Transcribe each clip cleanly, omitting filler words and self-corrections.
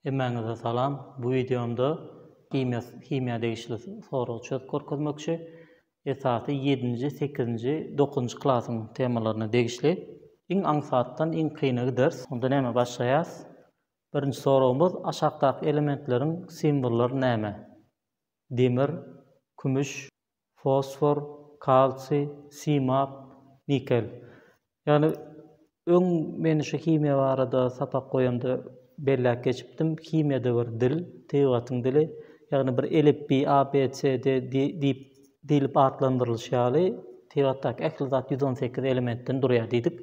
Emmäňize salam. Bu videomda kimya degişli soragy çözüp görkezmekçi. Esasy 7-nji, 8-nji, 9-njy klasyň temalaryna degişli. Iň aňsatdan iň kynýy ders. Onda näme başlaýas? Birinji soragymyz aşagdaky elementleriň simbollary näme? Demir, kümüş, fosfor, kalsiy, simap, nikel. Yani öň meni şu kimya barada sapak goýanda bellek geçipdim. Kimyada bir dil, teýwatyň dili, ýagny bir elif, b, a, b, c, d diýip adlandyrylýaly. Teýwatdaky ähli zat 118 elementden durýar diýdik.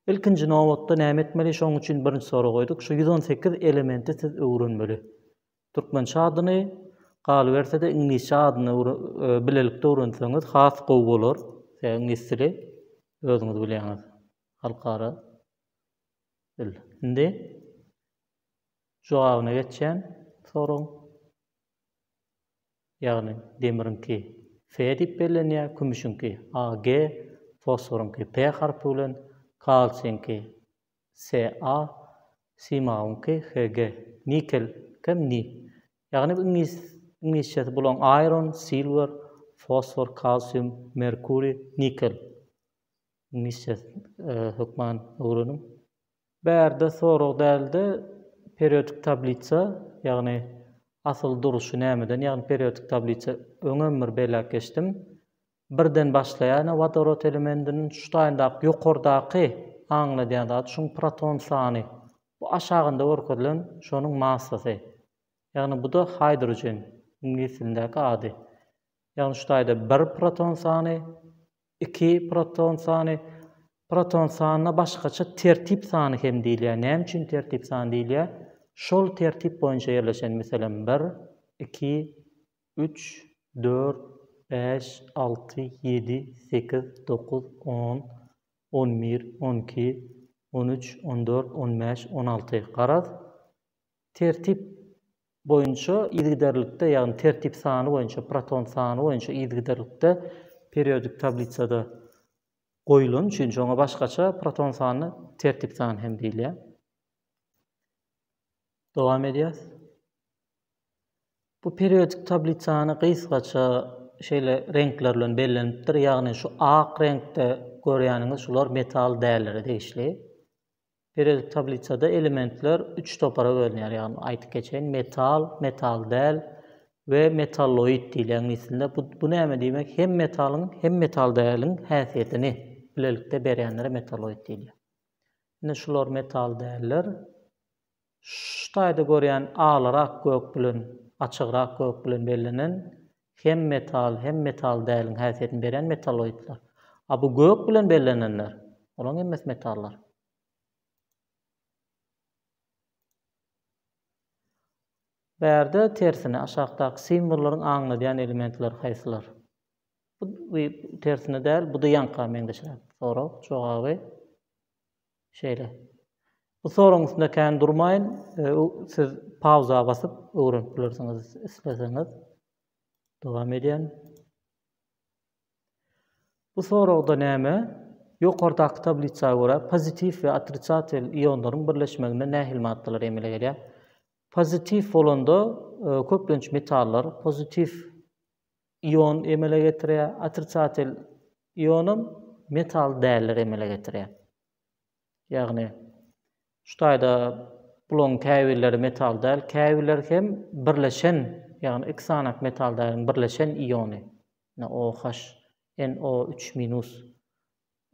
Ilkinji nowatda näme etmeli? Şoň üçin birinji soru goýduk. Şu 118 elementi siz öwrenmeli. Türkmençe adyny, galyberse de ingilisçe adyny bilelikde öwrenseňiz has gowy bolar. Ingilis dili özüňiz bilýäňiz. Halkara dil. Indi jogabyna geçen soruň. Ýagny demirinki F diýip bellenýär, kümüşünki A, G, fosforunki P harpi bilen, kalsiýinki Ca, simawunki Hg, nikel kem Ni. Ýagny ingilisçesi bolan iron, silver, fosfor, kalsiýum, merkuri, nikel. İngilizçesi hökman öwrenim. Bärde sorag däldi. Periodik tablica, ýagny asyl duruşy nämeden, ýagny periodik tablica öňemir bellek geçdim. Birden başlaýan vodorod elementiniň şutaýyndaky ýokardaky aňladýan zat şuň proton sany. Bu aşagynda görkezlen şonuň massasy. Ýagny bu da hidrogen ingilis dilindäki ady. Ýagny şutaýda 1 proton sany, 2 proton sany, proton sanyna başgaça tertip sany hem diýilýär. Näme üçin tertip sany diýilýär? Şol tertip boýunça ýerleşen, meselem 1, 2, 3, 4, 5, 6, 7, 8, 9, 10, 11, 12, 13, 14, 15, 16. Garaz. Tertip boýunça ýygyderlikde, ýagny tertip sany boýunça, proton sany boýunça ýygyderlikde periodik tablicada goýulan, çünki ona başgaça proton sanyny tertip sany hem diýilýär. Dowam edýäs. Bu periodik tablicany gysgaça şeýle renkler bilen bellenipdir. Ýagny şu ak renkde görýäniňiz şular metal dälleri degişli. Periodik tablicada elementler 3 topara bölünýär. Ýagny aýtyp geçen metal, metal däl we metalloid diýilýär ingilis dilinde. Bu näme diýmek? Hem metalyň hem metal däliň häsiýetini bilelikde berýänlere metalloid diýilýär. Ine şular metal däller. Şutaýda görýän alarak gök bilen, açygyrak gök bilen bellenen hem metal däliň häsiýetini berýän metalloidlar. A bu gök bilen bellenenler, olaň emmes metallar. Bärde tersine aşagdaky simbollaryň aňladýan elementler haýsylar? Bu tersine däl, bu da ýanka meňdeşler. Sorag, jogaby şeýle. Bu soruň üstünde kän durmaýyn, siz pauza basyp öwrenip bilersiňiz isleseňiz. Dowam edýän. Bu soragda näme? Ýokardaky tabliçaga görä pozitiv we otrisativ ionlaryň birleşmeginde nähil maddalar emele gelýär. Pozitiv bolanda köplenç metallar pozitiv ion emele getirýär, otrisativ ionum metal dälleri emele getirýär. Ýagny şutaýda bulan käwirleri metal däl, käwirler hem birleşen, ýagny iki sanak metal däliň birleşen iony. OH, NO3-,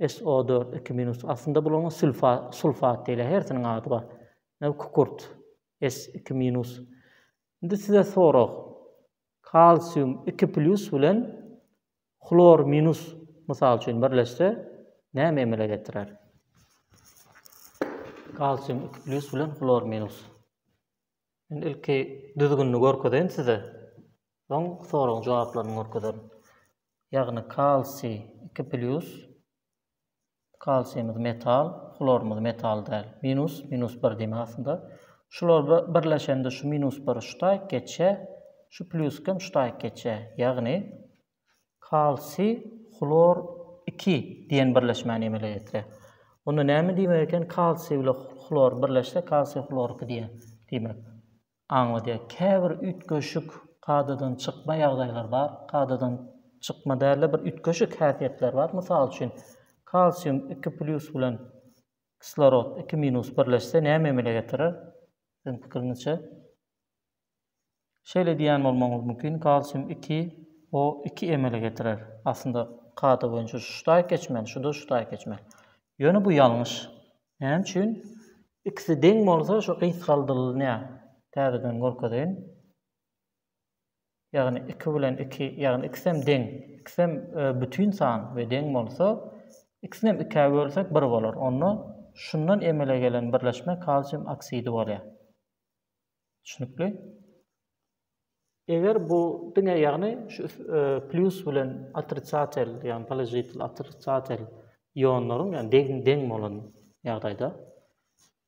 SO4, 2-. Aslında bulan sulfat diýilýär, hersiniň ady bar. Kukurt, S2-. Indi size sorag. Kalsiýum 2+ bilen klor minus mysal üçin birleşse näme emele getirer? Kalsiýum 2+ bilen klor minus. Indi ilki düzgünni görkezän size. Soň soragyň jogaplaryny görkezän. Ýagny kalsiy 2+, kalsiýumyz metal, klorumyz metal däl. Minus 1 diýmek aslında. Şular birleşende şu -1 şutaýyk geçe, şu pluskem şutaýyk geçe. Ýagny kalsiy klor 2 diýen birleşmäni emele getirýär. Onda näme diýmek eken? Kalsiy bilen klor birleşse kalsiy klor 2 diýmek. aňlady. Käbir ütköşük kadadan çykma ýagdaýlar bar. Kadadan çykma däle bir ütköşük häsiýetler bar. Mysal üçin kalsium 2+ bilen kislorod 2- birleşse näme emele getirir? Sizin pikiriňizçe? Şeýle diýän bolmaňyz mümkin. Kalsium 2 o 2 emele getirir. Aslında kada boýunça şuşdaý geçmeli, şuda şuşdaý geçmeli. Ýöne bu ýalňyş. Näme üçin? İkisi deň bolsa şu gysgaldyrylyna täzeden gorkadayn. Ýagny 2 bilen 2, ýagny ikisem deň, ikisem bütün san we deň bolsa, ikisinem 2'e bölsek 1 bolar. Onu şundan emele gelen birleşme kalsium oksidi bolýar. Düşünükli? Eger bu diňe ýagny şu plus bilen otricatel, ýagny pozitiv otricatel ýonlaryň ýagny deň bolan ýagdaýda.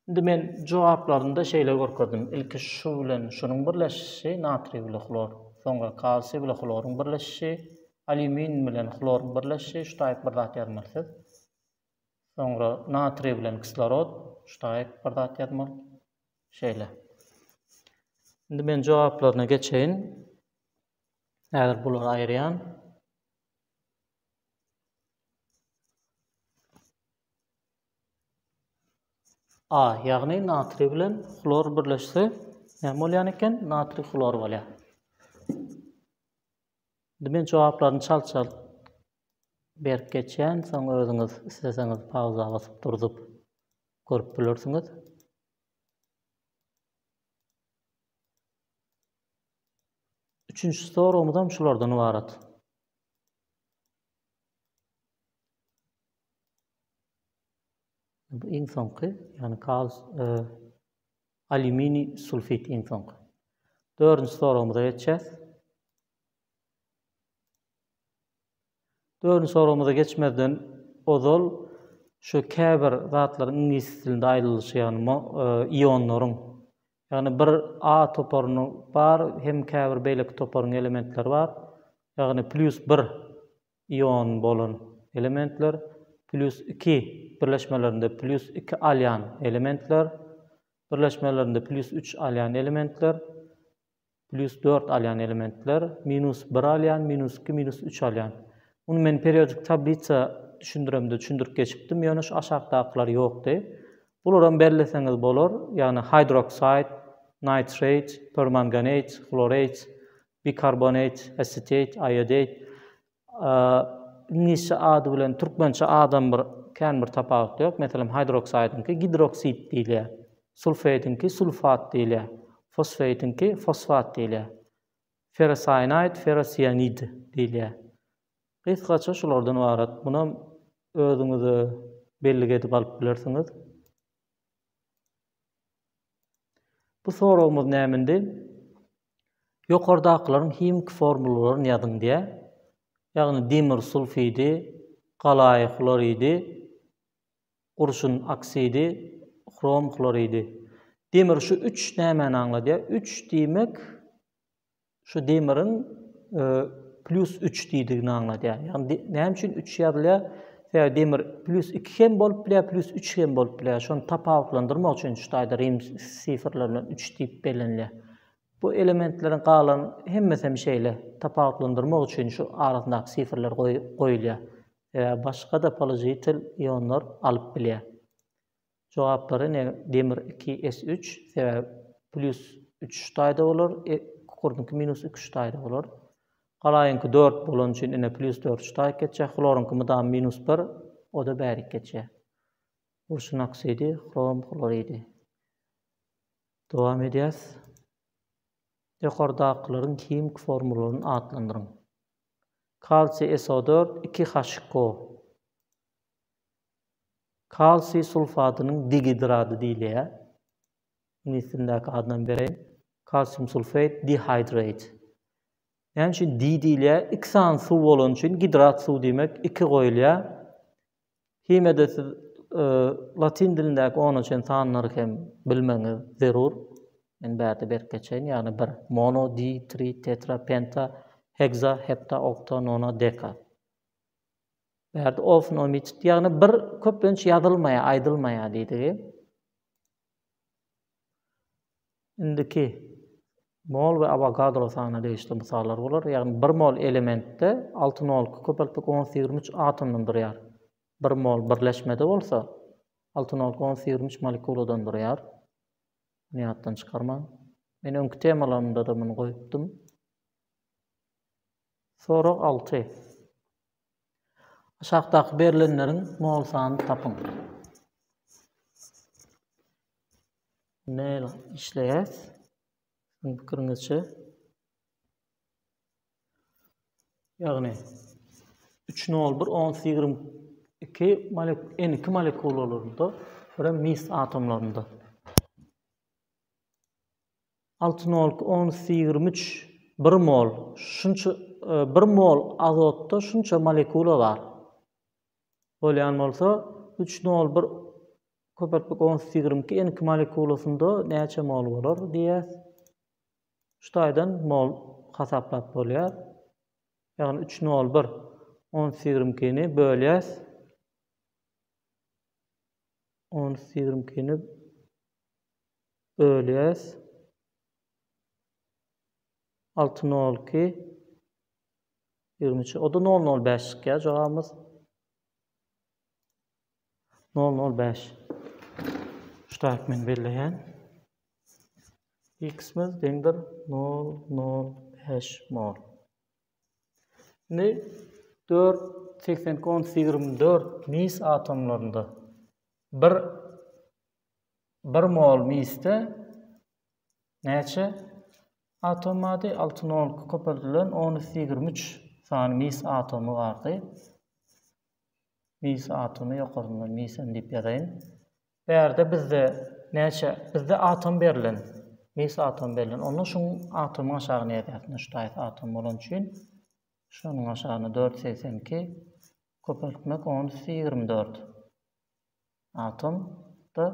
Indi men jogaplarynda şeýle görkezdim. Ilki şu bilen şunyň birleşişi natriy bilen klor, soňra kalsiy bilen kloryň birleşişi, alüminyum bilen kloryň birleşişi, şu taýyp bir zat ýazmalysyz. Soňra natriy bilen kislorod, şu taýyp bir zat ýazmaly. Şeýle. Indi men jogaplaryna geçeýin. Näder bular aýryan? A, ýagny natriy bilen klor birleşse, näme bolýan eken? Natriy klor bolýar. Indi men jogaplaryny çal-çal berip geçýän, soň özüňiz isteseňiz pauza basyp durup görüp bilersiňiz. Üçüncü sorumuzam şulardan ibaret. Bu iň soňky, ýani alüminium sulfit iň soňky. Dördüncü sorumuza geçeceğiz. Dördüncü sorumuza geçmeden ozal şu käbir zatlaryň ingilis dilinde aýrylyşy ýani ionlaryň. Ýani bir A toporuny bar, hem käbir beýleki toporuň elementleri bar. Ýagny +1 ion bolan elementler, +2 birleşmelerinde +2 alyan elementler, birleşmelerinde +3 alyan elementler, +4 alyan elementler, -1 alyan, -2, -3 alyan. Bunu men periodik tablica düşündüremde düşündürüp geçipdim. Ýöne şu aşağıdakiler ýokdy. Bulardan belleseňiz bolar. Ýani hydroxide, nitrate, permanganate, chlorate, bikarbonate, acetate, iodate. İngilizce ady bilen türkmençe adam bir tapawut ýok. Meselem hydroxide'inki gidroksid diýilýär. Sulfate'inki sulfat diýilýär. Fosfate'inki fosfat diýilýär. Ferrocyanide, ferrocyanid diýilýär. Kısaca şulardan ibaret. Buna özüňizi belli edip alyp bilersiňiz. Bu sorumuz nämendi? Ýokardakylaryň himik formulalarını ýazyň diýe. Ýagny demir sulfidi, galaý kloridi, urşun oksidi, krom kloridi. Demir şu 3 nämeni aňlady? 3 diýmek şu demirin +3 diýdigini aňlady. Ýagny näme üçin 3 ýazylýar? Demir +2 hem bolup bilýär, +3 hem bolup bilýär. Şonu tapawutlandyrmak üçin şu taýda rim sifirler bilen 3 diýip belenilýär. Bu elementleriň galan hemmesi şeýle tapawutlandyrmak üçin şu arasyndaky sifirler goýulýar. Başga da pozitiv ionlar alyp bilýär. Jogaplary demir 2s3 sebäp +3 taýda bolar, kukurdynky -2 taýda bolar. Galaýynky 4 bolan üçin ene +4 taýda geçýär. Klorynky mydam -1, o da bärik geçýär. Urşun oksidi, krom kloridi. Dowam edýäs. Ýokardakylaryň kimik formularyny adlandyryň. Kalsiy SO4 2H2O. Kalsiy sulfatynyň digidraty diýilýär. İngilis dilindäki adyny bereýin. Kalsium sulfate dehydrate. Näme üçin diýilýär? 2 san suw bolan üçin hidrat suw diýmek 2 goýulýar. Himede siz latin dilindäki onu üçin sanlary hem bilmeňiz zerur. Men bäde berip geçeýin. Ýagny 1 mono, di, tri, tetra, penta, hexa, hepta, okta, nona, deka. Bäde ofnomit, ýagny bir köpünç ýazylmaýa, aýdylmaýa diýdi. Indiki Mol ve Avogadro sany değişli misallar bolar. Yani 1 mol elementde 6 nol köpeltlik 10-23 atomdan durýar. 1 mol birleşmede bolsa 6 nol 10-23 molekuladan durýar. Niýatdan çykarma. Men öňkü temalarymda da muny goýupdym. Sorak 6. Aşağıdaky berilenleriň mol sanyny tapyň. Ne işleýär? Pikiriňizçe? Ýagny 3 nol 1 10-22 N2 molekulalarynda bir mis atomlarynda 6 nol 10-23 1 mol şunça 1 mol azotda şunça molekula bar. Bolýan bolsa 3 nol 1 köpeltlik 10-22 N2 molekulasynda näçe mol bolar diýär. Şutaýdan mol hasaplap bolýar. Ýagny 3 nol 1 10-22-ni bölýäs. 10-22-ni bölýäs. 6 nol 2 23. O da 005 çıkýar jogabymyz. 005. Şutaýak men belleýän. X-miz deňdir 005 mol. Ne 4-80-24 mis atomlarynda 1 mol misde näçe atom bardy? 6 nol köpeltilen 10-23 sany mis atomy bardy. Mis atomy ýokaryndan misen diýip ýazaýyn. Bärde bizde näçe? Bizde atom berilen. Mis atom berilen. Onu şuň atomy aşagyna ýetýär. Şutaýy atom bolan üçin şonuň aşagyna 4-82 köpeltmek 10-24 atom da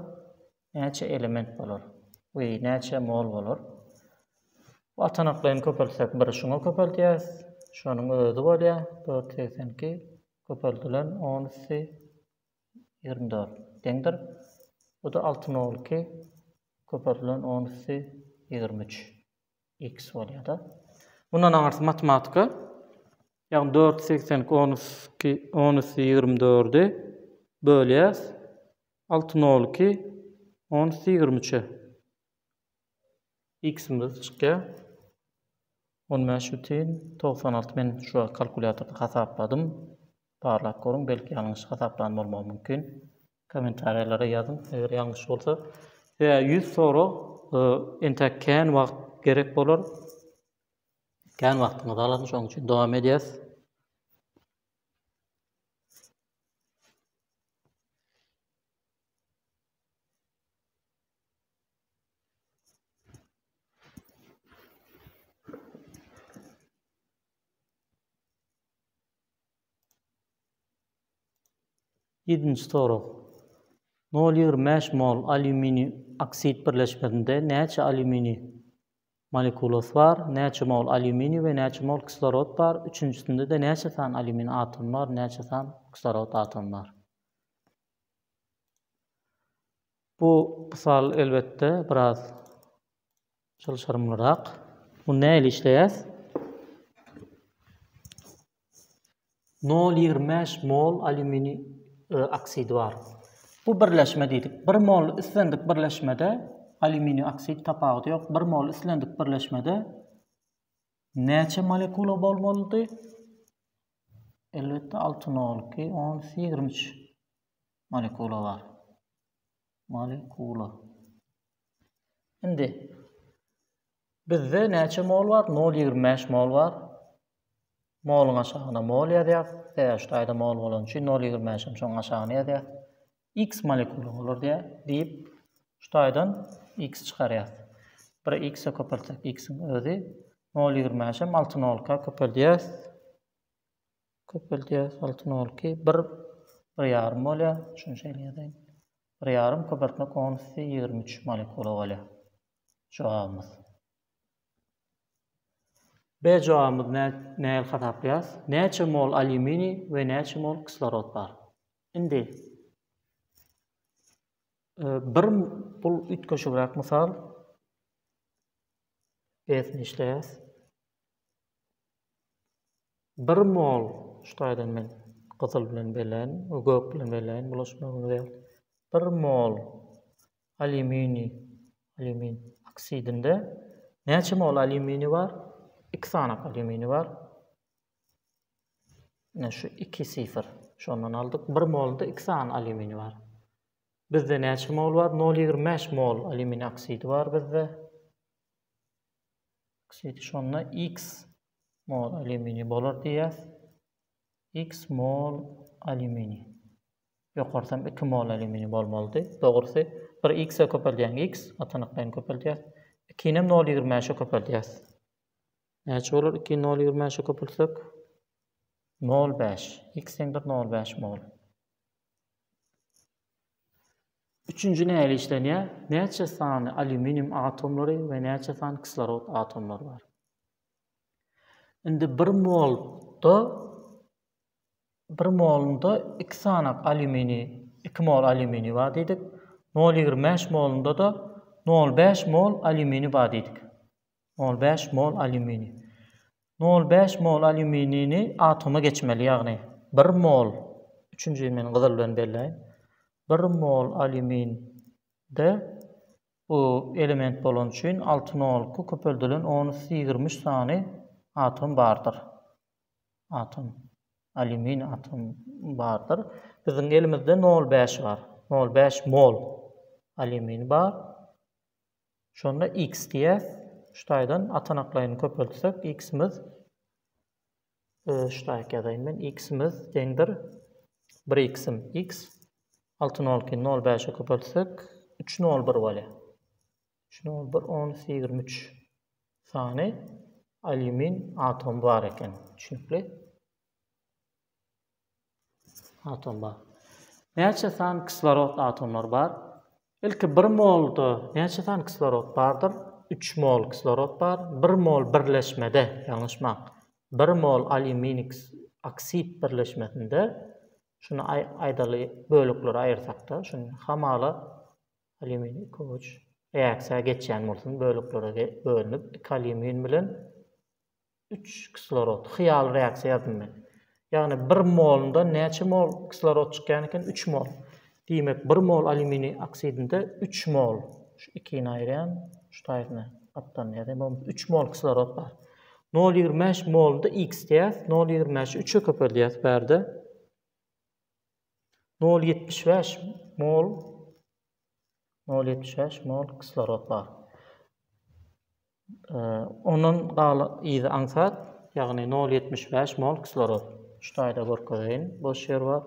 näçe element bolar? We näçe mol bolar? Bu atanaklaryny köpeltsek biri şuňa köpeltýär. Şonuň özü bolýar 4-82 köpeltilen 10-24 deňdir. Bu da 6-0-2 köpeltilen 10-23 x bolýar da. Bundan aňarsy matematika ýagny 4-80-10-24-ü bölýäs 6-0-2 10-23. X-miz çykýar 15-96. Men şu kalkulatorda hasapladym. Barlap görüň, belki ýalňyş hasaplan bolmagy mümkin. Kommentariýalara ýazyn, eger ýalňyş bolsa. 100 soru entek kän wagt gerek bolar. Kän wagtyňyz alan, şoň üçin dowam edýäs. Yedinci soru. 0,25 mol alümini oksid birleşmesinde näçe alümini molekulası var, näçe mol alümini ve näçe mol kislorod var. Üçüncüsünde de näçe san alümini atom var, näçe san kislorod atom var. Bu misal elbette biraz çalışarımlarak. Bu näle işleýär? 0,25 mol alümini oksid var. Bu birleşme dedik. 1 mol islendik birleşmede alümini oksid tapagy ýok. 1 mol islendik birleşmede näçe molekula bolmalydy? Elbette 6-0-2 10-23 molekula var. Molekula. Indi bizde näçe mol var? 0,25 mol var. Molun aşağına mol ýazýar. Şutaýda mol bolan üçin 0,25 şoň aşağına ýazýar. X molekula bolar diýip şutaýdan X çykarýar. Bir X'e köpeltsek X'in özü 0,25 6-0'a köpeltýär. 6-0-2 bir ýarym bolýar. Şunu şeýleýär. Bir ýarym köpeltmek 10-23 molekula bolýar. Jogabymyz. B jogabymyz näme hasaplaýas? Näçe mol alümini we näçe mol kislorod bar? Indi bir bul ütköşürak misal B'sini işleyäs. 1 mol şutaýdan men gyzyl bilen belen, gök bilen belen bulaşmagyny däl. 1 mol alümin oksidinde näçe mol alümini var? 2 sanak alümini var. Ne şu 2 0. Şondan aldık. 1 molda 2 sanak alümini var. Bizde näçe mol var? 0,25 mol alümin oksidi var bizde. Oksidi şonda X mol alümini bolar diýäs. X mol alümini. Ýokarsam 2 mol alümini bolmaly. Dogrusu bir X'e köpeldiýän X, atanaklaryny köpeldiýär. 2 nem 0,25'e köpeldiýär. Näçe bolar? 2 0,25'e köpelsek 0,5. X eňdir 0,5 mol. Üçüncü näle işlenýär? Näçe sany alüminium atomlary we näçe sany kislorod atomlary bar? Indi 1 molunda 2 sanak alümini, 2 mol alümini bar diýdik. 0,25 molunda da 0,5 mol alümini bar diýdik. 0,5 mol alümini. 0,5 mol alüminini atoma geçmeli, ýagny 1 mol, üçüncü men gyzyl bilen belläýin. 1 mol alüminde bu element bolan üçin 6 nol köpeldilen 10-20 sany atom bardyr. Alümin atom bardyr. Biziň elimizde 0,5 bar. 0,5 mol alümin bar. Şonda X diýär. Şutaýdan atanaklaryny köpeltsek X'imiz şutaýa ýazaýyn men. X'imiz deňdir 1x'im X. 6 nol 0,5'e köpeltsek 3,01 bolýar. 3,01 10-23 sany alümin atom bar eken. Düşünükli. Atom bar. Näçe sany kislorod atomlar bar? Ilki 1 molda näçe sany kislorod bardyr? 3 mol kislorod bar. 1 mol birleşmede, ýalňyşmak. 1 mol alümin oksid birleşmesinde şunu aýdaly bölüklere aýyrsak-da, şunu hamaly alümin koç reaksiýa geçýän bolsun, bölüklere bölünip 2 alümin bilen 3 kislorod hyýal reaksiýa ýazmmy. Ýagny 1 molunda näçe mol kislorod çykýan eken? 3 mol. Diýmek 1 mol alümini oksidinde 3 mol. Şu 2-ni aýyrýan, şu taýyny atdan ýa-da 3 mol kislorod bar. 0,25 molda X diýär, 0,25 3'e köpeldiýär berde. 0,75 mol kislorod bar. Onun galy ýyzy aňsat, ýagny 0,75 mol kislorod. Şu taýda görkezýän boş ýer bar.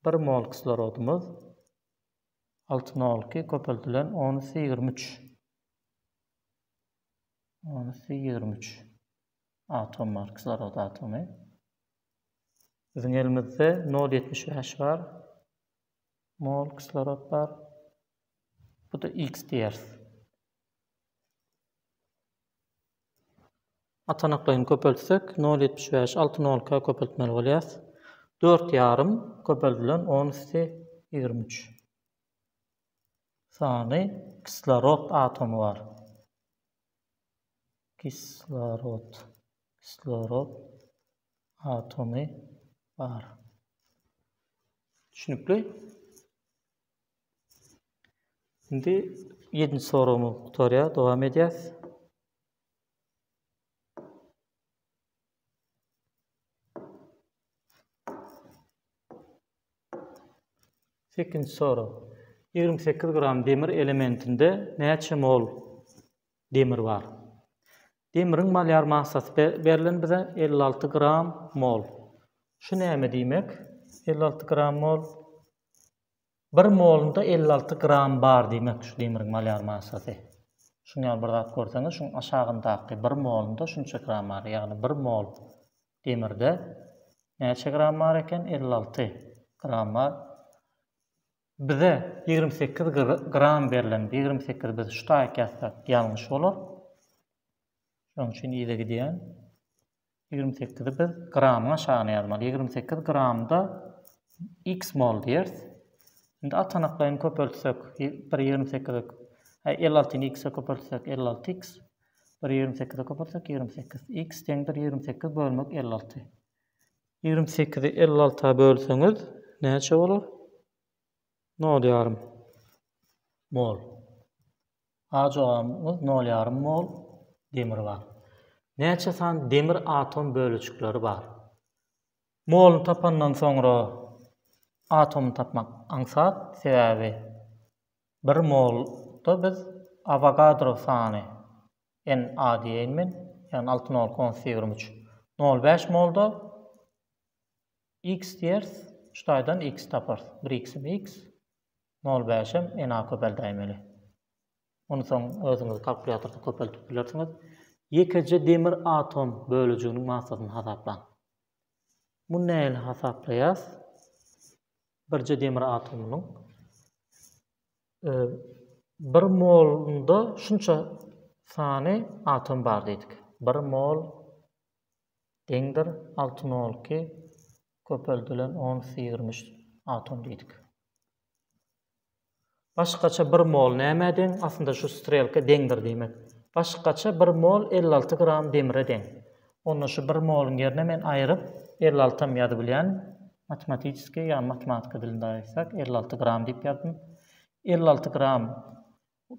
1 mol kislorodumuz 6,02 köpeldilen 10-23. 10-23 atom var, kislorod atomy. Biziň elimizde 0,75 var. Mol kislorod bar. Bu da X diýer. Atanaklaryny köpeltsek 0,75 6,02 köpeltmeli bolýar. 4,5 köpeldilen 10-23 sany kislorod atomy var. Kislorod atomy var. Düşünükli. Şimdi 7. sorumy gutarýa dowam edýäs. Sekinci soru. 28 gram demir elementinde näçe mol demir var? Demirin molar massasy berilen bize 56 gram mol. Şu näme diýmek? 56 gram mol. 1 molunda 56 gram bar diýmek şu demirin molar massasy. Şunu ýaly bir zat görseňiz, şuň aşagyndaky 1 molunda şunça gram bar. Ýagny 1 mol demirde näçe gram bar eken? 56 gram bar. Bize 28 gram berilen, 28 biz şu taýy ýazsak ýalňyş bolar. Şoň üçin ýyla gidýän. 28'i biz gramyň aşagyna ýazmaly. 28 gramda x mol diýer. Indi atanaklaryny köpeltsek, bir 28'i 56'ni x'e köpeltsek 56x. 1.28'e kapatsak 28. X teňdir 28 bölmek 56. 28'i 56'a bölseniz näçe bolar? 0,5 mol. A jogabymyz 0,5 mol demir bar. Näçe san demir atom bölüçükleri bar. Molny tapandan soňra atomy tapmak aňsat, sebäbi 1 molda biz Avogadro sany Na diýenmen, ýani 6,23. 0,5 molda x diýers, şutaýdan x tapar. 1x x, 0,5 Na köpeldäýmeli. Onu soň özüňiz kalkulatorda köpeltip bilersiňiz. Ýekiji demir atom bölüjüniň massasyny hasaplan. Bu näle hasaplaýas? Birji demir atomynyň 1 molunda şunça sany atom bar diýdik. 1 mol deňdir 6,02 köpeldilen 10,23 atom diýdik. Başgaça 1 mol näme deň? Aslında şu strelka deňdir diýmek. Başgaça 1 mol 56 gram demire deň. Onu şu 1 molun ýerine men aýryp 56 ýazyp bilýän. Matematiski ýa-ni matematika dilinde aýtsak 56 gram diýip ýazdım. 56 gram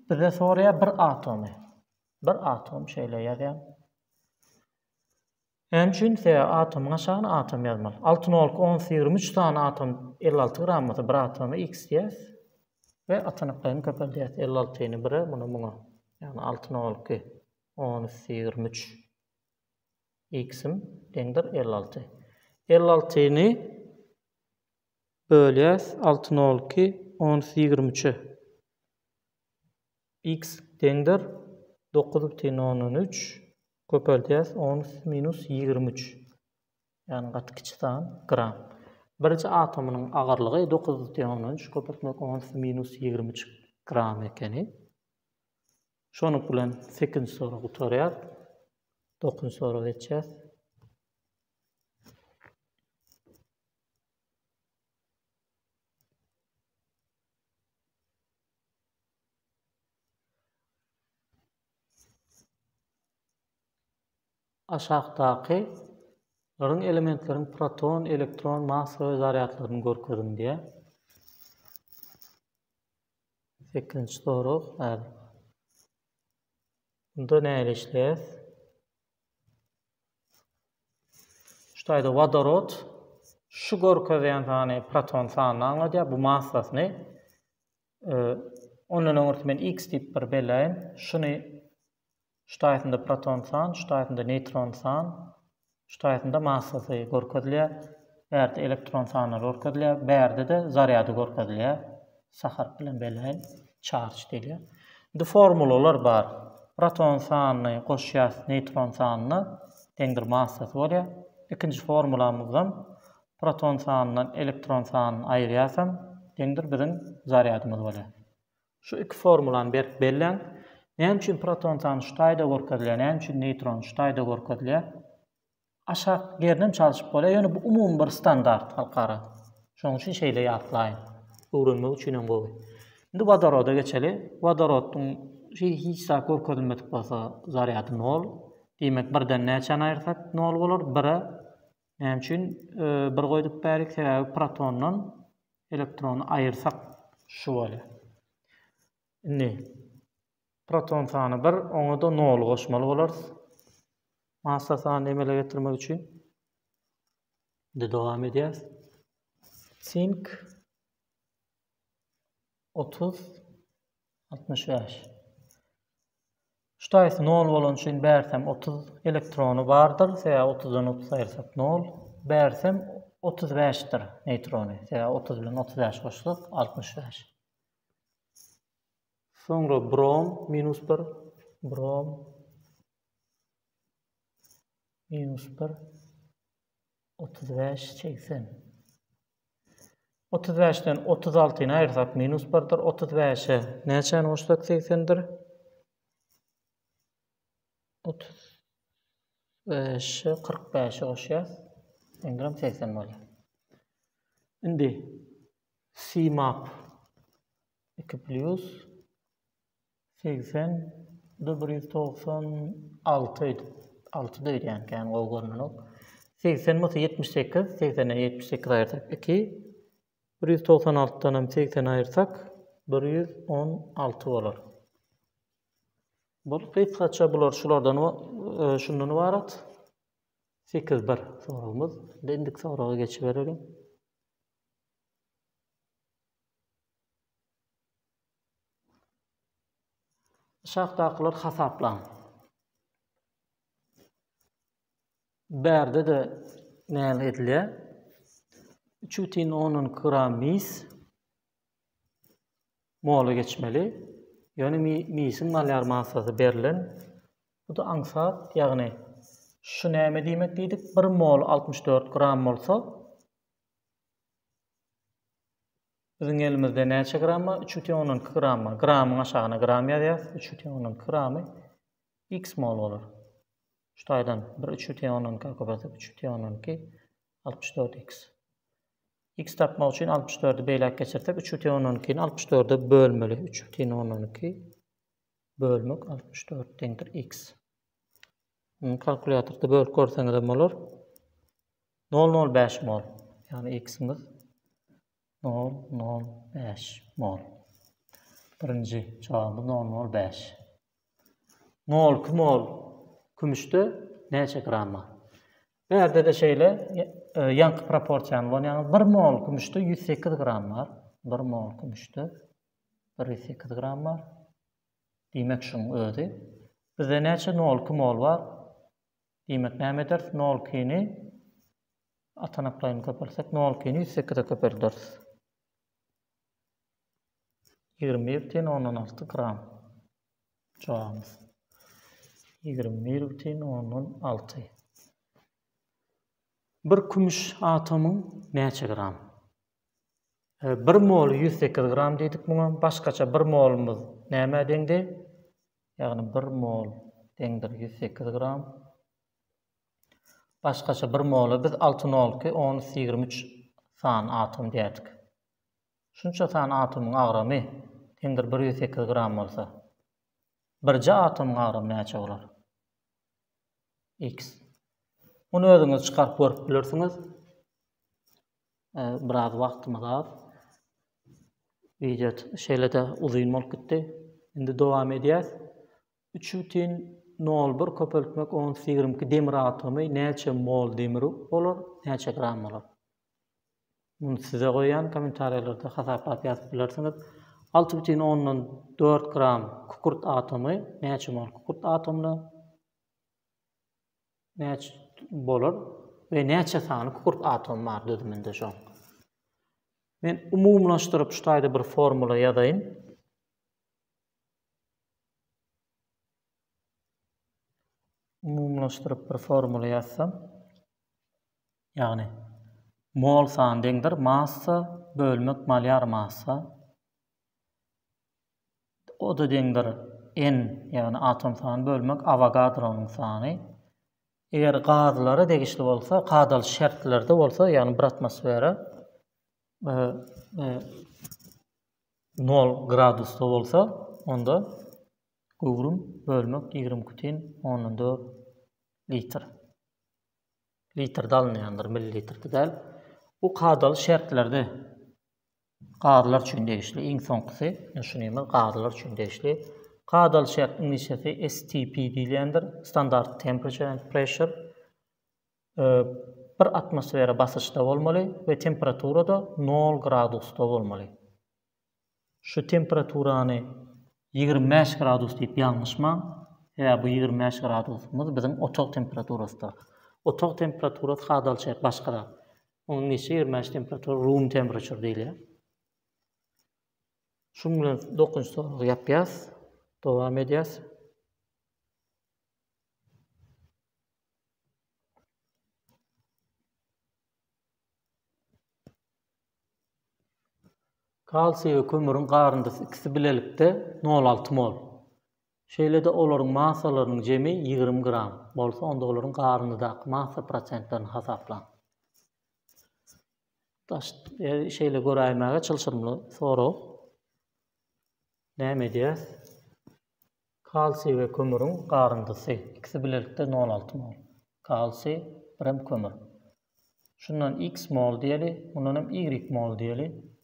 bize soraýa 1 atomy. 1 atom şeýle ýazýan. Hemçin atomyň aşagyna atom ýazmaly. 6,23 tane atom 56 gram bolsa 1 atomy x diýäs we atanyklaryny köpeldäýäs. 56-ny 1-e muny ýani 6,23 x'im deňdir 56. 56-ny bölýäs 6,23 x deňdir 9,13 köpeldäýäs 10-23. Ýani gaty kiçik san gram. Birji atomynyň agarlygy 9,13 köpeltmek 10-23 gram ekeni. Şonu bilen 8-nji soragy utarýar. 9-nji soraga geçýäs. Aşağıdaky elementleriň proton, elektron, massa we zaryatlaryny görkezin diye. 8-nji soru. Bunda näle işleýär? Şutaýda vodorod şu görkezýän sany proton sanyny aňladýar, bu massasyny ondan öňürti men x diýip bir belläýin. Şuny şutaýsynda proton san, şutaýsynda neutron san, şutaýsynda massasy görkezilýär. Bärde elektron sanlary görkezilýär, bärde de zaryady görkezilýär. Sahar bilen belläýin, charge diýilýär. Bu formulalar bar. Proton sanyny goşýas neutron sanyny deňdir massasy bolýar. İkinci formulamyzdan proton sanynyň elektron sanyny aýyrýarsam deňdir biziň zaryadymyz bolýar. Şu iki formulany berip belläň. Näme üçin proton sany şutaýda görkezilýär, näme üçin neutron şutaýda görkezilýär? Aşağı yerden çalışıp bolýar. Ýöne bu umum bir standart halkara. Şoň üçin şeýle ýatlaýyn. Öwrenmek üçin bu. Indi vodoroda geçeli. Vodoroddyň hiç zat görkezilmedik bolsa zaryady 0. Demek birden näçe aýyrsak 0 bolar? 1-e. Näme üçin 1 goýdup bärik? Sebäbi protondan elektrony aýyrsak şu bolýar. Indi proton sany 1, oňa da 0 goşmaly bolarys. Massa sanyny emele getirmek üçin. Indi dowam edýäs. Zink 30 65. Şutaýsy 0 bolan üçin bärsem 30 elektrony bardyr. Sebäbi 30-dan 30 aýyrsak 0. Bärsem 35-dir neutrony. Sebäbi 30 bilen 35 goşsak 65. Soňra brom -1, brom -1, 35 80. 35-den 36-ny aýyrsak -1-dir. 35-e näçäni goşsak 80-dir? 35-e 45-e goşýas. Engram 80 bolýar. Indi CMAP 2 plus 80 Bu da 196 idi. 6 değil yani o görünen o. 80 mı 78, 80'e 78 ayırsak 2. 196'dan hem 80 ayırsak 116 olur. Bu kısaca bular şulardan şundan ibaret. 8 bir sorumuz. Endik soruga geçip verelim. Şaqdaqlar hasaplan. Berde de näme edilýär? 3,10 gram mis mola geçmeli. Yani misin malyar masası berilen. Bu da ansat, yani şu näme diýmek diýdik? 1 mol 64 gram bolsa bizim elimizde näçe gramma? 3,12 gramma. Gramyň aşagyna gram ýazýar. 3,12 gramy x mol bolar. Şutaýdan 3,12 köpeltek 3,12 64x. X tapmak üçin 64'ü beýlek geçirsek 3,12'ni 64'e bölmeli. 3,12 bölmek 64 deňdir x. Kalkulatorda bölüp görseňiz hem bolar. 0,05 mol. Yani x'imiz 0,05 mol. Birinci cevabı 0,05. 0,2 mol kümüşde näçe gramma? Berde de şeýle ýanky proporsiýany, yani 1 mol kümüşde 108 gram var. 1 mol kümüşde 108 gram var. Diýmek şuň özi. Bizde näçe 0,2 mol var? Diýmek näme eder? 0,2'ni atanaklaryny köpersek 0,2'ni 108'e köperdiriz. 21,16 gram. Cevabımız 21,16. Bir kümüş atomyň näçe gram? 1 mol 108 gram diýdik muňa. Başgaça 1 molumuz näme deňdi? Ýagny 1 mol deňdir 108 gram. Başgaça 1 molu biz 6,02 10,23 san atom diýerdik. Şunça san atomyň agramy deňdir 108 gram bolsa. Birji atomyň agramy näçe bolar? X. Onu özüňiz çykaryp görüp bilersiňiz. Biraz wagtymyz az. Video şeýlede uzun bolup gitdi. Indi dowam edýäs. 3,01 köpeltmek 10,22 demir atomy näçe mol demir bolar, näçe gram bolar? Bunu size goýan kommentariýlarda hasaplap ýazyp bilersiňiz. 6,14 gram kukurt atomy näçe mol kukurt atomyna näçe bolar we näçe sany kukurt atom bar düzüminde şo. Men umumlaşdyryp şu taýda bir formula ýazaýyn. Umumlaşdyryp bir formula ýazsam, ýagny mol sany deňdir massa bölmek malyar massa. O da deňdir n, ýagny atom sany bölmek Avogadro'nyň sany. Eger gazylara degişli bolsa, kadal şertlerde bolsa, ýagny bir atmosfera 0 gradusda bolsa, onda gugrum bölmek 20,14 litr. Litr dalynýandyr, millilitr däl. Bu kadal şertlerde gazylar üçin degişli. Iň soňkysy, şunymy gazylar üçin degişli. Kadal şert inişesi STP diýilýändir. Standard Temperature and Pressure. Bir atmosfera basyşda bolmaly we temperatura da 0 gradusda bolmaly. Şu temperaturany 25 gradus diýip ýalňyşma. Bu 25 gradusymyz bizim otak temperaturasy. Otak temperaturasy kadal şert başga. Onun neçe 25 temperatura room temperature diýilýär. Şuň bilen 9-njy sorugy ýapýas. Dowam edýäs. Kalsiy we kömürüň garyndysı ikisi bilelikde 0,6 mol. Şeýlede olaryň massalarynyň jemi 20 gram bolsa, onda olaryň garyndydaky massa prosentlerini hasaplan. Şeýle göräýmäge çylşyrmly soru. Näme edýäs? Kalsiy ve kömürün garyndysı. İkisi birlikte 0,6 mol. Kalsiy, 1 kömür. Şundan x mol diýeli, bundan hem y mol diýeli.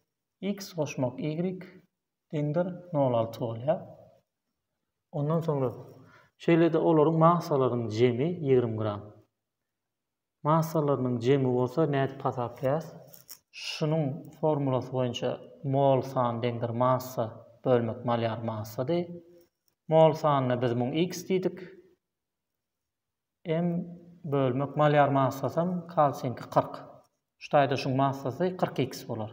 X goşmak y dendir 0,6 bolýar. Ondan sonra şeýlede olaryň massalarynyň jemi 20 gram. Massalarynyň jemi bolsa näde hasaplaýas? Şunun formulasy boýunça mol sany dendir massa bölmek molar massady. Mol sanyna biz bunu x diýdik. M bölmek molar massasam kalsiýinki 40. Şuýda şuň massasy 40x bolar.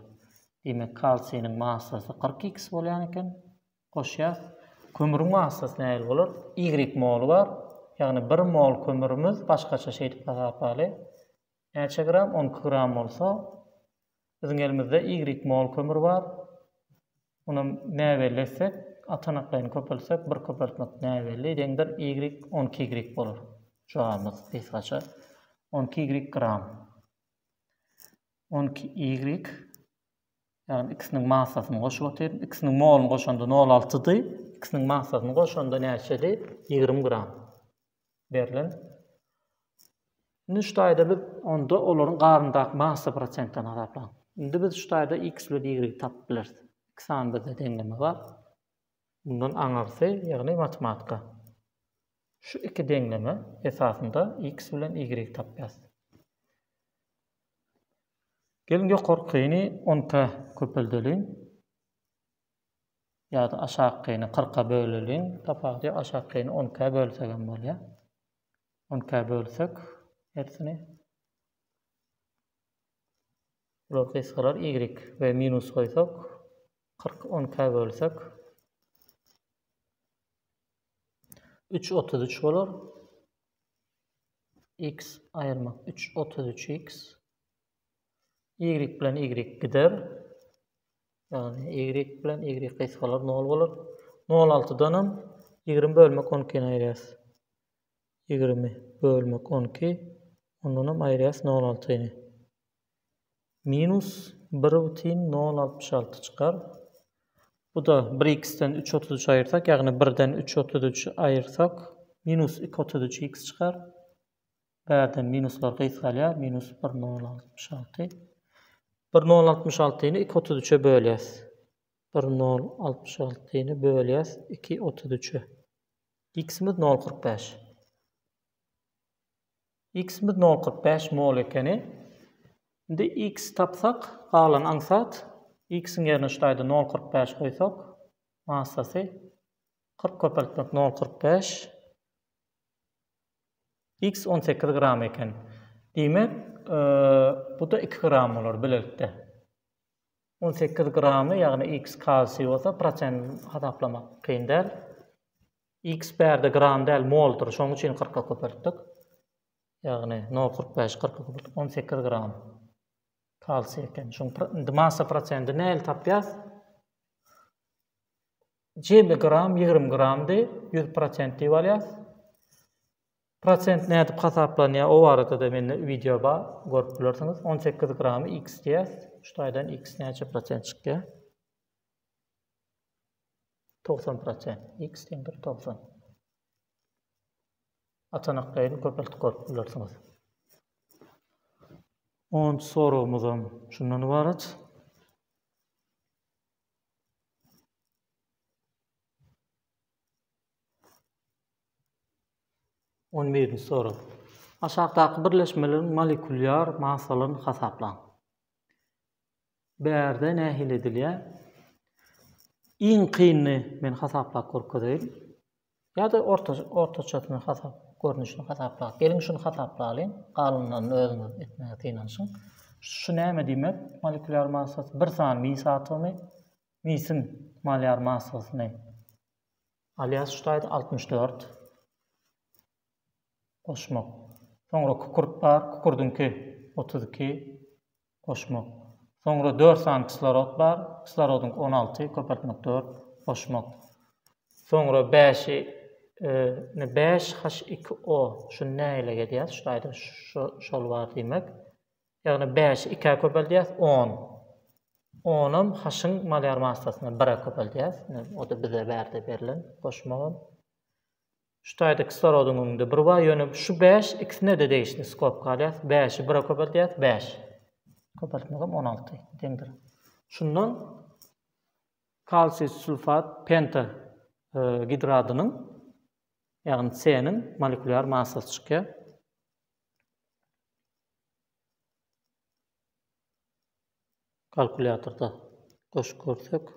Demek kalsiýnyň massasy 40x bolýan eken. Goşýas. Kömürün massasy näme bolar? Y mol var. Ýagny 1 mol kömürimiz başgaça şeýdip hasaplaly. Näçe gram? 12 gram bolsa, biziň elimizde Y mol kömür var. Onu näme belesek, atanaklaryny köpelsek, bir köpeltmek näme belli? Deňdir Y 12Y bolar. Jogabymyz kısaça 12Y gram. 12Y yani ikisinin massasyny goşup atýar. İkisinin molunu goşanda 0,6'dy. İkisinin massasyny goşanda näçedi? 20 gram. Berilen. Indi şuýda biz onda olaryň garyndaky massa prosentini hasaplan. Indi biz şuýda x bilen y tapyp bileriz. İki sany bizde deňleme bar. Bundan aňarsy, ýagny matematika. Şu iki deňleme esasında x bilen y tapýas. Gelin ýokarkyny 10k köpeldeliň. Ya da aşağıkyny 40'a böleliň. Tapady aşağıkyny 10k bölsek bolýar. 10k bölsek hepsini bular kysgalar y ve minus koysak 40 10k bölsek 3,33 bolar. X ayırmak 3,33x. Y bilen y gider. Yani y bilen y kysgalar 0 bolar. 0,6'danam 20 bölmek 12'ni aýyrýas. 20 bölmek 12. Ondan aýyrýas 0,6'ni. Minus 1,066 çıkar. Bu da 1x'ten 3,33 ayırsak, yani 1'den 3,33 ayırsak minus 2,33x çıkar. Bärden minuslar kysgalýar, minus 1,066. 1,066'ni 2,33'e bölýäs. 1,066'ni bölýäs 2,33'e. X'imiz 0,45. X'imiz 0,45 mol ekeni. Indi x tapsak, galan aňsat, x'in ýerine şuýda 0,45 goýsak, massasy 40 köpeltmek 0,45. X 18 gram eken. Demek, bu da 2 gram bolar bilelikde. 18 gramy, ýagny x kalsiy bolsa, prosent hasaplamak kyn däl. X bärde gram däl, moldur. Şoň üçin 40'a köpeltdik. Ýagny 0,45 40'a köpeltdik. 18 gram kalsiy eken. Şoň massa prosenti näle tapýas? 20 gram 20 gramdy 100% diýip alýas. Prosent näde hasaplanýar? O arada da mende videoda görüp bilersiňiz. 18 gramy x diýäs. Şuýdan x näçe prosent çykýar? 90%. X dendir 90. Atanaklaryny köpeltip görüp bilersiňiz. 10 sorumuzam şundan ibaret. On birinci soru. Aşağıdaky birleşmelerin moleküler massalaryny hasaplan. Bärde nähil edilýär? Iň kynny men hasaplap görkezeyim. Ya da ortaçatyny hasap görnüşini hasaplap. Gelin şunu hasaplayalım. Galynlaryny özüňiz etmäge tynanşyň. Şu näme diýmek? Moleküler massasy 1 sany mis atomy, misin molar massasyny alýas şuýda 64. Koşmak. Sonra kukurt bar, kukurdunki 32 koşmak. Sonra 4 sany kislorod bar, kislorodun 16 köpeltmek 4 koşmak. Sonra 5H2O şu näle gedýär? Şuýda şol bar diýmek. Ýagny 5 2'e köpeldýär 10. 10'am H'ın molar massasyna 1'e köpeldýär. O da bize bärde berilen koşmagam. Şutaýda kislorodun öňünde bir bar ýönüp şu 5 ikisine de değişdi skop galýas. 5'i 1'e köpeltýäs 5. Köpeltmegem 16 deňdir. Şundan kalsiy sulfat penta gidradynyň ýagny C-niň molekulyar massasy çykýar. Kalkulatorda goşup görsek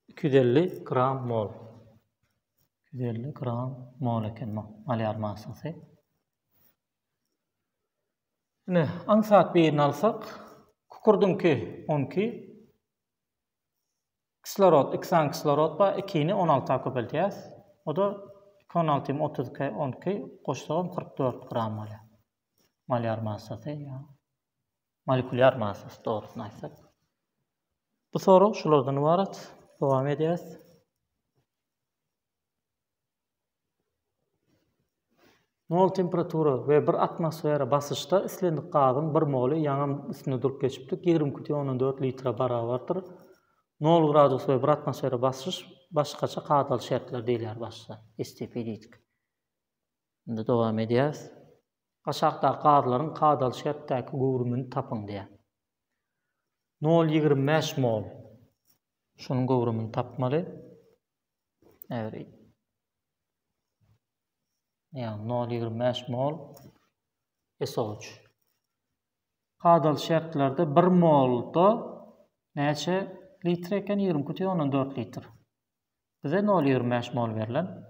250 gram mol. 250 gram mol eken molekulyar massasy. Ne, ansat birini alsak, kukurdunki 12, kislorod, 2 kislorod ba 2'ni 16'a köpeltýäs. O da 16 32 12 goşsagam 44 gram molekulyar massasy ya. Molekulyar massasy doğrusunu aýtsak. Bu soru şulardan ibaret. Dowam edýäs. Mol temperatura we bir atmosfera basyşda islendik gazyň 1 moly ýaňam üstüne durup geçipdik 20,4 litre barabardyr. 0 gradus we bir atmosfera basyş başgaça gadal şertler diýilýär başda. STP diýdik. Indi dowam edýäs. Aşağıda gadalaryň gadal şertdäki gowrumyny tapyň diýär. 0,25 mol. Şunun gowrumyny tapmaly. Evet. Yani 0,25 mol SO3. Gadal şertlerde 1 molda näçe litre eken 20,4 litre. Bize 0,25 mol verilen.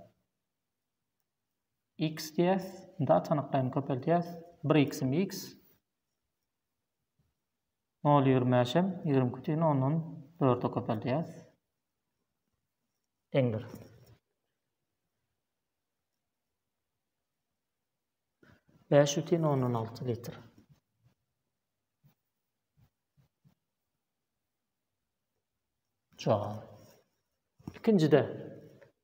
X diýäs, da tanyklaryny köpeltýäs. 1x'im x. 0,25'im 20,4'e köpeltýäs. Eňdir. 5,16 litre. Jogap. İkincide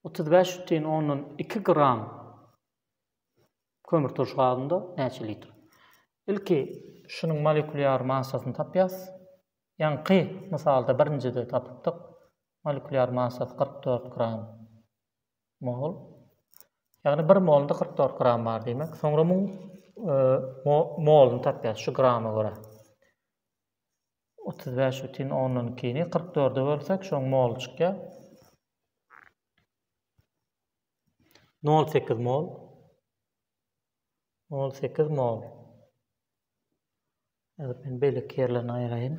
35,2 gram kömür turşuğunda näçe litre? İlki şunun molekulyar massasyny tapýas. Ýanky misalda birincide tapypdyk. Molekulyar massasy 44 gram mol. Ýagny 1 molunda 44 gram bar demek. Soňra molunu tapýas şu grama göre. 35,12'ni 44'e bölsek şoň mol çykýar. 0,8 mol. 0,8 mol. Evet, ben beýle kerlerini aýraýyn.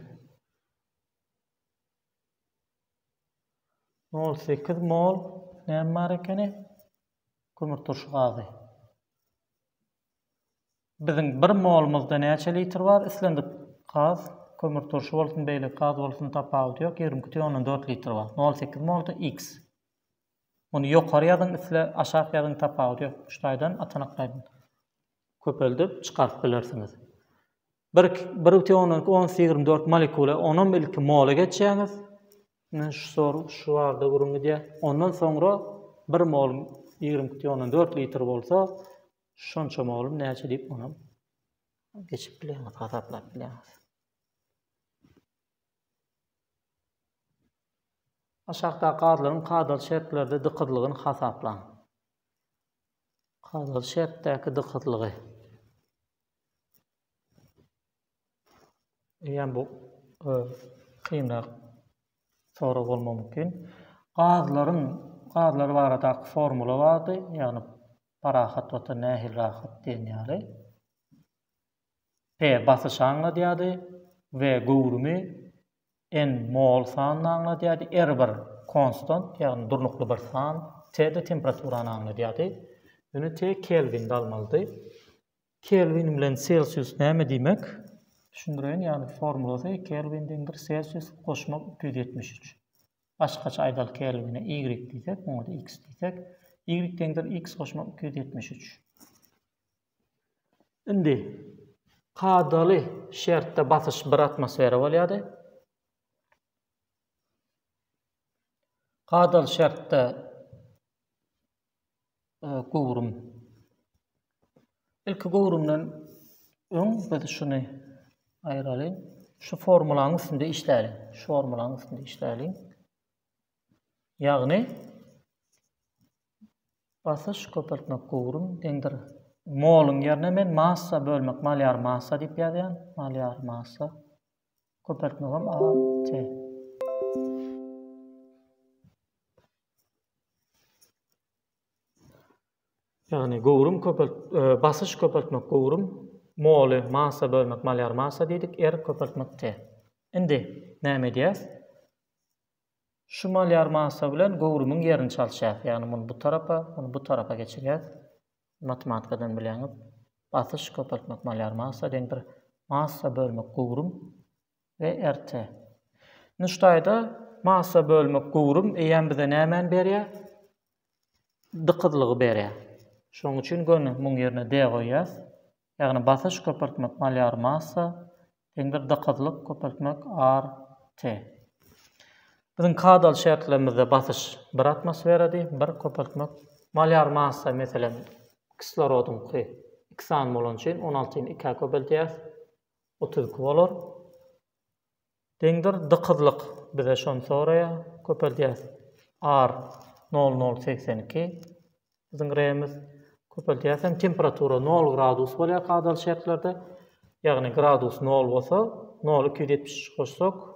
0,8 mol näme bar ekeni? Kömür turşugazy. Biziň 1 molumuzda näçe litr bar? Islendik gaz, kömür turşu bolsun, beýle gaz bolsun tapawut ýok, 20,4 litr bar. 0,8 molda x. Onu ýokary ýazyň, isle aşağı ýazyň tapawut ýok. Şutaýdan atanaklaryň köpeldip çykaryp bilersiňiz. 1,24 molekula 10 mola geçýäňiz. Şu soru şu arda gurulmy diýär. Ondan soňra 1 mol 20,4 litre bolsa, şonça molum näçe diýip onu geçip bileňiz, hasaplap bileňiz. Aşağıda gadalaryň gadal şertlerde dykatlygyny hasaplaň. Gadal şertdäki dykatlygy. Ýa bu kynrak soru bolmam mümkin. Gadlar barada formula bardy, ýagny parahat we nähil rahat diýýärler. P basyş aňladýady we gowrumy n mol sanyny aňladýady. R bir konstant, ýagny durnukly bir san, T de temperaturany aňladýady. Ýöne T Kelvin'de almalydy. Kelvin bilen Celsius näme diýmek? Düşündireýin, ýagny formulasy Kelvin'dendir Celsius goşmak 273. Başgaça aýdal Kelvin'e y diýsek, onda x diýsek, y-dendir x goşmak 273. Indi gadaly şertde basyş 1 atmosfera bolýady. Gadal şertde gowrum. Ilki gowrumdan öň biz şunu aýralyň. Şu formulaň üstünde işläliň. Ýagny Basış köpeltmek gowrum deňdir. Molun ýerine men massa bölmek, malyar massa diýip ýazýan. Malyar massa. Köpeltmegem A, T. Yani gowrum basış köpeltmek gowrum, moly massa bölmek, malyar massa diýdik, köpeltmek T. Indi näme diýäs? Şu malyar massa bilen gowrumyň ýerini çalşýar. Yani bunu bu tarafa geçirýär. Matematikadan bilýäňiz. Basış köpeltmek, malyar massa deňdir. Massa bölmek gowrum we RT. Nuştaýda massa bölmek gowrum eýen bize nämen berýär? Dykydlygy berýär. Şoň üçin göni muň ýerine D goýýas. Ýagny basış köpeltmek, malyar massa deňdir dykydlyk köpeltmek RT. Bizim kadal şertlerimizde basış 1 atmosferadi, 1 köpeltmek. Malyar massa meselen kislorodun 2 san bolan üçin 16-ny 2 köpeltýäs, 32 bolar. Deňdir dykydlyk bize şonu soraýar, köpeltýäs R 0082. Bizim gremiz köpeltýäs temperatura 0 gradus bolýar kadal şertlerde. Ýagny gradus 0 bolsa, 0 273 goşsak,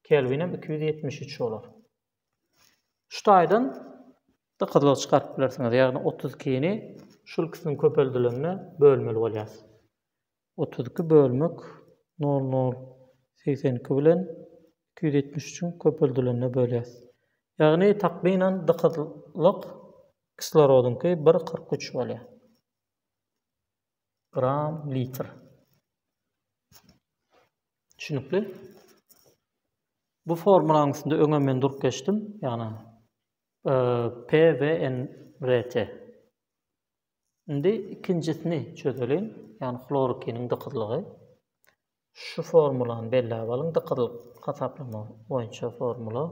Kelvinim 273 bolar. Şutaýdan dykydlygy çykaryp bilersiňiz. Ýagny 32-ni şul kısmyň köpeldilerine bölmeli bolýar. 32 bölmek 0082 bilen 273-ün köpeldilerine bölýär. Ýagny takbilen dykydlyk kislorodunky 1,43 bolýar. Gram litr. Düşünükli? Bu formulanın içinde öňe men durup geçdim. Yani P ve NRT. Indi ikincisini çözelim. Yani klorokinin dykydlygy. Şu formulany belläp alyň, dykydlyk hasaplama boýunça formula.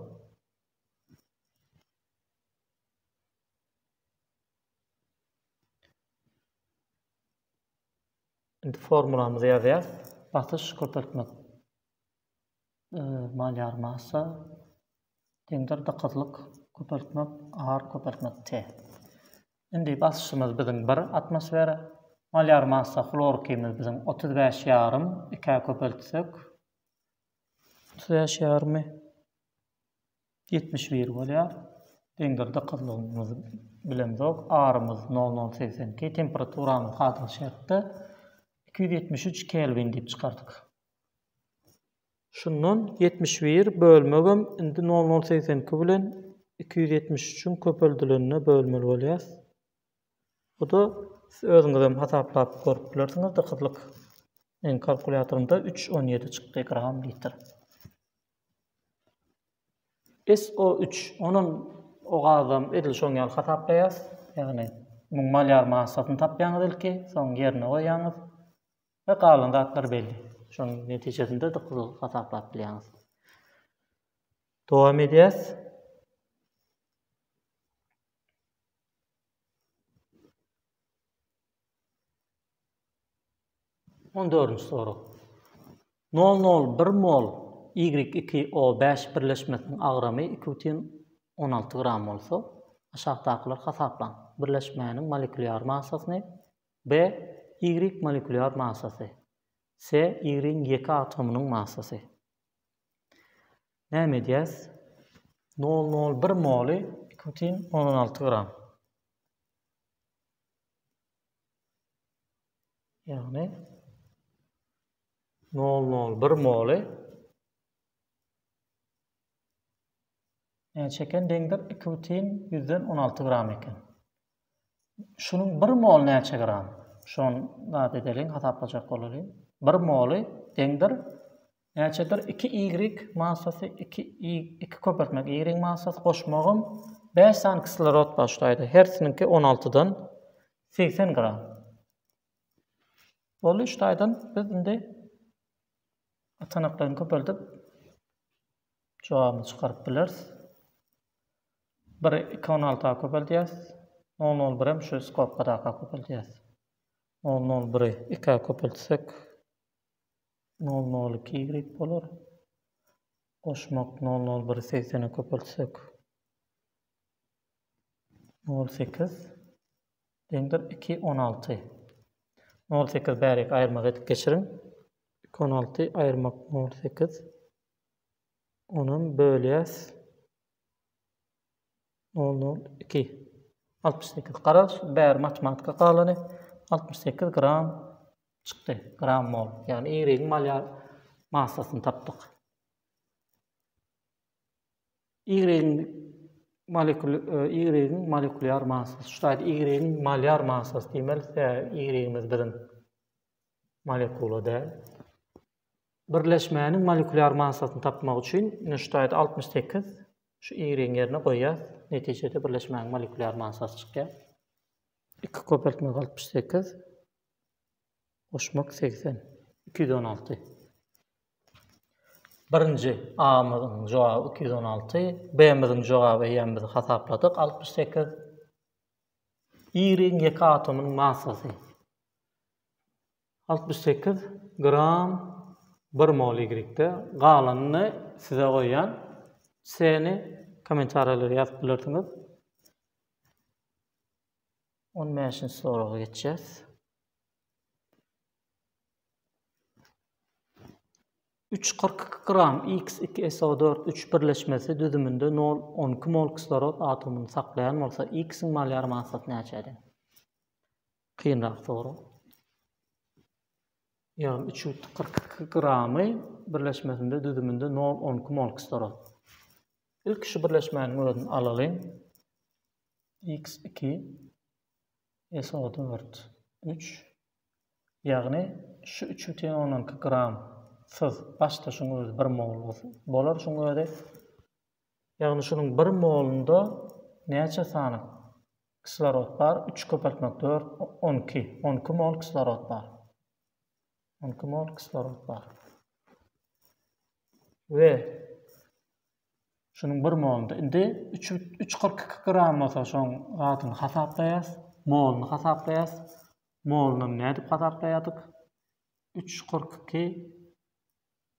Indi formulamyzy ýazýar. Basış köpeltmek malyar massa deňdir dykydlyk köpeltmek R köpeltmek T. Indi basışymyz biziň 1 atmosfera, malyar massa klorokimiz biziň 35,5 2 köpeltsek 35,5 71 bolýar. Deňdir dykydlygymyz bilemzok, R'myz 0082, temperaturamyz hadal şertde 273 Kelvin diýip çykardyk. Şundan 71 bölmegem indi 0082 bilen 273'ün köpeldilerine bölmeli bolýar. Bu da özüňizem hasaplap görüp bilersiňiz, dykydlyk. Men kalkulatorymda 3,17 çykdy gram litr. SO3 onun o gazam edil şoň ýaly hasaplaýas. Ýagny muň malyar massasyny tapýaňyz ilki, soň ýerine goýýaňyz we galan zatlar belli. Şoň netijesinde dykydlyk hasaplap bilýäňiz. Dowam edýäs. On 4-nji soru. 0,01 mol Y2O5 birleşmesinin agramy 2,16 gram bolsa, aşağıdakiler hasaplan. Birleşmenin moleküler massasyny B. Y moleküler massasy C. Y'in 2 atomynyň massasy. Näme diýäs? 0,01 moly 2,16 gram. Ýagny 0,01 moly çeken deňdir 2,16 gram eken. Şunun 1 mol näçe gram? Şon zat edelim, hasaplajak bolalım. 1 moly deňdir näçedir? 2Y massasy 2 köpeltmek Y massasy goşmagym 5 san kislorod başlaýdy. Hersininki 16-dan 80 gram. Bolu iştaýdan biz indi atanaklaryny köpeltip jogabyny çykaryp bileriz. 1 2,16 köpeltýäs. 0,01 şu skopga da köpeltýäs. 0,01 2 köpeltsek 0,02 Y bolar. Goşmak 0,01 80'e köpeltsek 0,8 Deňdir 2 16. 08 bärek aýyrmak edip geçirin. 2 16 aýyrmak 08. Onun bölýäs 002. 68. Garaş bär matematika galany 68 gram çykdy. Gram mol. Yani ýeregiň malyar massasyny tapdyk. Ýeregiň molekulyar massasy. Şuýda ýeregiň malyar massasy diýmeli, ýeregimiz birin molekula däl. Birleşmäniň molekulyar massasyny tapmak üçin şuýda 68 şu ýeregiň ýerine goýýar. Netijede birleşmäniň molekulyar massasy çykýar. 2 köpeltmek 68 goşmak 80. 216. Birinji A-myzyň jogaby 216, B-myzyň jogaby ýa-da biz hasapladyk 68. Ýeregiň ýeki atomynyň massasy 68 gram 1 mol ýigrekde. Galanyny size goýan seni kommentariýalary ýazyp bilersiňiz. 15-nji soraga geçýäs. 342 gram X2SO4 3 birleşmesi düzümünde 0,12 mol kislorod atomyny saklayan bolsa X'iň malyar massasy näçedir? Kynrak soru. Yani 342 gramy birleşmesinde düzümünde 0,12 mol kislorod. İlk şu birleşmenin özünü alalım. X2 SO4 3 yani şu 3,12 gram siz başta şunu öz 1 mol bolar şunu öde. Yani şunun 1 molunda näçe sany kislorod bar? 3 köpeltmek 4 12 mol kislorod bar. 12 mol kislorod bar. Ve şunun 1 molunda indi 342 gram bolsa şoň gatyny hasaplaýas, molunu hasaplaýas. Molunu näde hasaplaýadyk? 342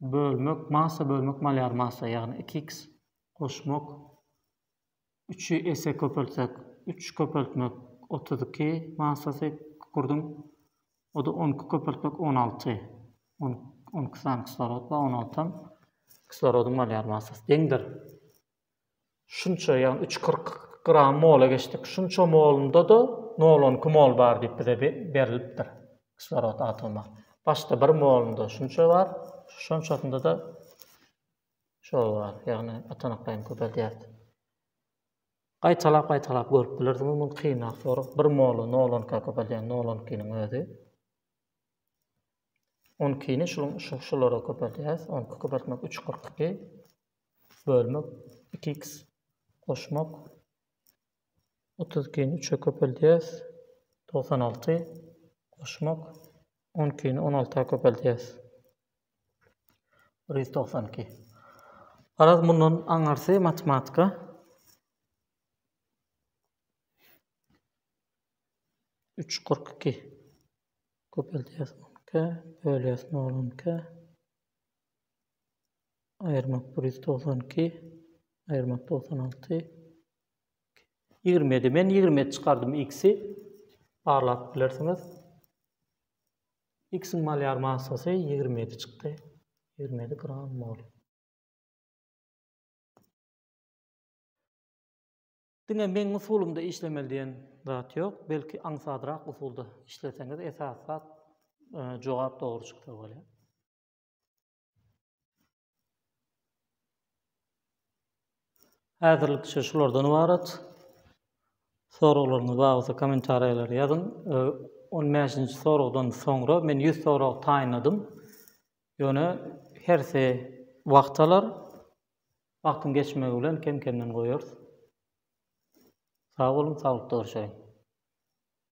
bölmek massa bölmek malyar massa yani 2x goşmak 3'ü ese köpeltsek 3 köpeltmek 32 massasy kurdum. O da 12 köpeltmek 16. 12 san kislorod ba 16 kislorodun malyar massasy deňdir. Şunça yani 340 gram mola geçtik. Şunça molunda da 0,12 mol bar diýip bize berilipdir kislorod atomy. Başta 1 molunda şunça var. Şunçasında da şo var. Yani atanaklayın köpeltýär. Gaýtalap görüp bilersiňiz, bu kynrak soru. 1 molu 0,12 köpeltýän 0,12'nin özü. 12'ni şulara köpeltýäs. 12 köpeltmek 342 bölmek 2x goşmak 32'ni 3'e köpeltýäs 96 goşmak 12'ni 16'a köpeltýäs 192. Araz bundan aňarsy matematika 342 köpeltýäs 12 bölýäs 0,12 aýyrmak 192 aýyrmak 96 20 men 20 çykardym x'i barlap bilersiňiz. X'iň malyar massasy 27 çykdy. 27 gram mol. Diňe men usulumda işlemeli diýen zat ýok. Belki aňsadyrak usulda işleseňiz esasat jogap dogry çykdy bolýar. Häzirlikçe şulardan ibaret. Soraglaryňyz bagsa kommentariýalary ýazyn. 15-nji soragdan soňra men 100 sorag taýynadym. Ýöne herse wagtalar wagtyň geçmegi bilen kem-kemden goýar. Sag bolun, saglyklda görüşelim.